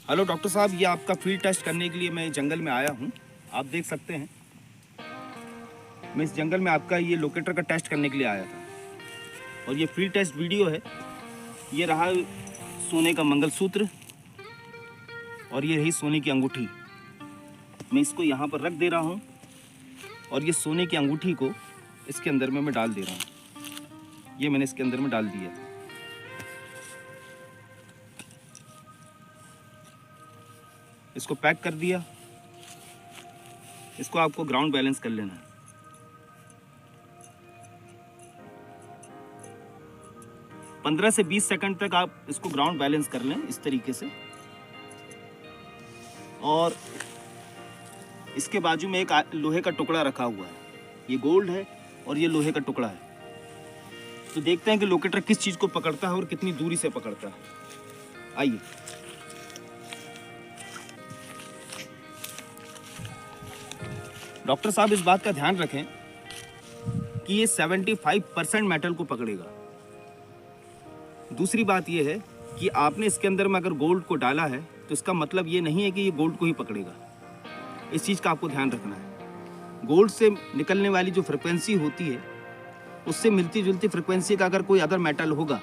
Hello doctor साहब, ये आपका फील्ड टेस्ट करने के लिए मैं जंगल में आया हूँ। आप देख सकते हैं मैं इस जंगल में आपका ये लोकेटर का टेस्ट करने के लिए आया था। और ये फील्ड टेस्ट वीडियो है। ये रहा सोने का मंगलसूत्र और ये रही सोने की अंगूठी। मैं इसको यहाँ पर रख दे रहा हूँ और ये सोने की अंगूठी को इसके अंदर में मैं डाल दे रहा हूँ। ये मैंने इसके अंदर में डाल दिया। इसको पैक कर दिया। इसको आपको ग्राउंड बैलेंस कर लेना है। पंद्रह से 20 सेकंड तक आप इसको ग्राउंड बैलेंस कर लें इस तरीके से। और इसके बाजू में एक लोहे का टुकड़ा रखा हुआ है। ये गोल्ड है और ये लोहे का टुकड़ा है। तो देखते हैं कि लोकेटर किस चीज को पकड़ता है और कितनी दूरी से पकड़ता है। आइए। डॉक्टर साहब इस बात का ध्यान रखें कि ये 75% मेटल को पकड़ेगा। दूसरी बात ये है कि आपने इसके अंदर में अगर गोल्ड को डाला है तो इसका मतलब ये नहीं है कि ये गोल्ड को ही पकड़ेगा। इस चीज़ का आपको ध्यान रखना है। गोल्ड से निकलने वाली जो फ्रिक्वेंसी होती है उससे मिलती जुलती फ्रिक्वेंसी का अगर कोई अदर मेटल होगा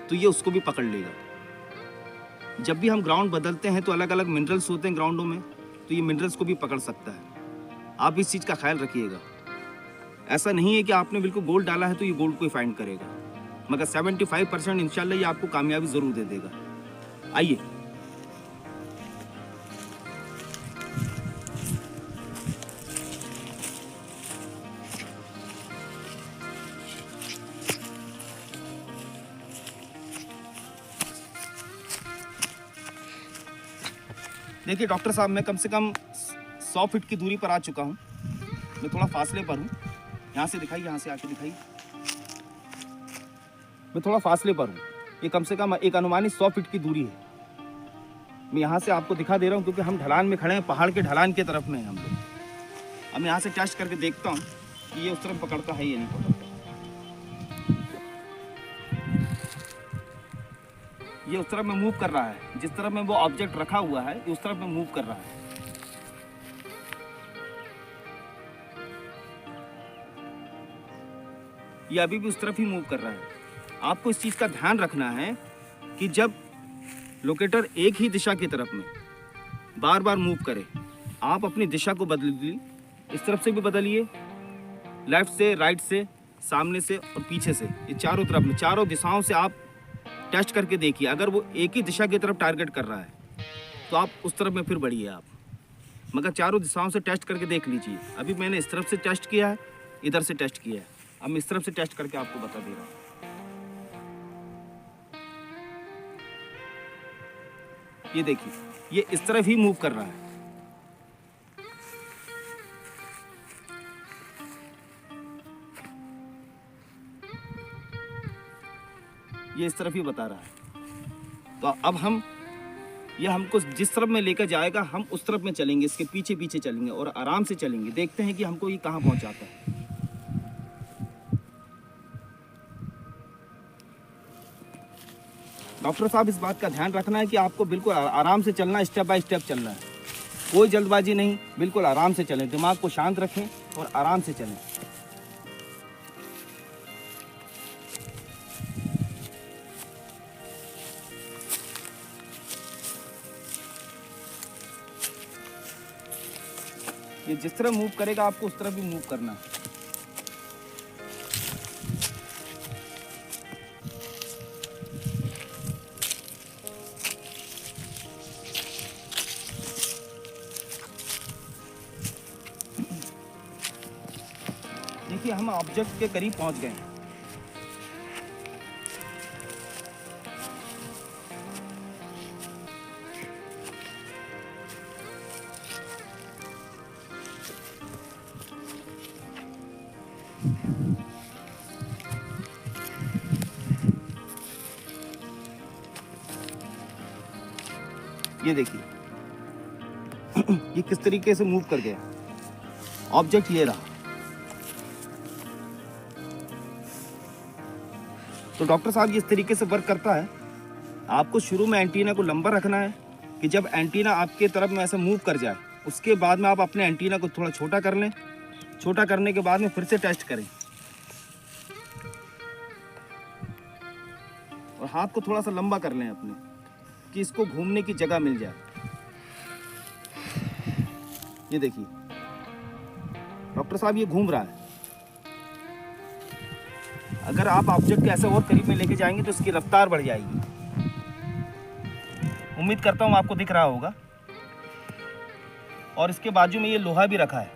तो ये उसको भी पकड़ लेगा। जब भी हम ग्राउंड बदलते हैं तो अलग अलग मिनरल्स होते हैं ग्राउंडों में, तो ये मिनरल्स को भी पकड़ सकता है। आप इस चीज़ का ख्याल रखिएगा। ऐसा नहीं है कि आपने बिल्कुल गोल्ड डाला है तो ये गोल्ड को ही फाइंड करेगा, मगर 75% इंशाल्लाह ये आपको कामयाबी ज़रूर दे देगा। आइए। देखिए डॉक्टर साहब, मैं कम से कम 100 फीट की दूरी पर आ चुका हूँ। मैं थोड़ा फासले पर हूँ। यहाँ से दिखाइए, यहाँ से आके दिखाइए। मैं थोड़ा फासले पर हूँ। ये कम से कम एक अनुमानित 100 फीट की दूरी है। मैं यहाँ से आपको दिखा दे रहा हूँ क्योंकि हम ढलान में खड़े हैं, पहाड़ के ढलान की तरफ में हैं हम लोग। अब मैं यहाँ से टेस्ट करके देखता हूँ कि ये उस तरफ पकड़ता है या नहीं पकड़ता। ये उस तरफ में मूव कर रहा है। जिस तरफ में वो ऑब्जेक्ट रखा हुआ है ये उस तरफ में मूव कर रहा है। ये अभी भी उस तरफ ही मूव कर रहा है। आपको इस चीज़ का ध्यान रखना है कि जब लोकेटर एक ही दिशा की तरफ में बार बार मूव करे, आप अपनी दिशा को बदलिए। इस तरफ से भी बदलिए, लेफ्ट से, राइट से, सामने से और पीछे से। ये चारों तरफ में, चारों दिशाओं से आप टेस्ट करके देखिए। अगर वो एक ही दिशा की तरफ टारगेट कर रहा है तो आप उस तरफ में फिर बढ़िए आप, मगर चारों दिशाओं से टेस्ट करके देख लीजिए। अभी मैंने इस तरफ से टेस्ट किया है, इधर से टेस्ट किया है। अब मैं इस तरफ से टेस्ट करके आपको बता दे रहा हूँ। ये देखिए, ये इस तरफ ही मूव कर रहा है। ये इस तरफ ही बता रहा है। तो अब हम, ये हमको जिस तरफ में लेकर जाएगा हम उस तरफ में चलेंगे, इसके पीछे पीछे चलेंगे और आराम से चलेंगे। देखते हैं कि हमको ये कहाँ पहुँचाता है। डॉक्टर साहब इस बात का ध्यान रखना है कि आपको बिल्कुल आराम से चलना है, स्टेप बाय स्टेप चलना है। कोई जल्दबाजी नहीं, बिल्कुल आराम से चलें। दिमाग को शांत रखें और आराम से चलें। ये जिस तरह मूव करेगा आपको उस तरह भी मूव करना है। देखिए, हम ऑब्जेक्ट के करीब पहुंच गए हैं। ये देखिए ये किस तरीके से मूव कर गया। ऑब्जेक्ट ये रहा। तो डॉक्टर साहब ये इस तरीके से वर्क करता है। आपको शुरू में एंटीना को लंबा रखना है कि जब एंटीना आपके तरफ में ऐसे मूव कर जाए, उसके बाद में आप अपने एंटीना को थोड़ा छोटा कर लें। छोटा करने के बाद में फिर से टेस्ट करें और हाथ को थोड़ा सा लंबा कर लें अपने, कि इसको घूमने की जगह मिल जाए। ये देखिए डॉक्टर साहब, ये घूम रहा है। अगर आप ऑब्जेक्ट के ऐसे और करीब में लेके जाएंगे तो इसकी रफ्तार बढ़ जाएगी। उम्मीद करता हूँ आपको दिख रहा होगा। और इसके बाजू में ये लोहा भी रखा है,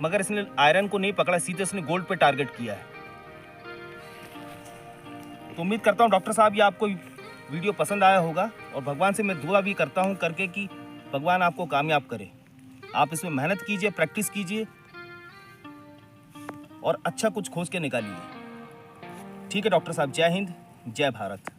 मगर इसने आयरन को नहीं पकड़ा, सीधे इसने गोल्ड पे टारगेट किया है। तो उम्मीद करता हूँ डॉक्टर साहब ये आपको वीडियो पसंद आया होगा, और भगवान से मैं दुआ भी करता हूँ करके कि भगवान आपको कामयाब करे। आप इसमें मेहनत कीजिए, प्रैक्टिस कीजिए और अच्छा कुछ खोज के निकालिए। ठीक है डॉक्टर साहब, जय हिंद, जय भारत।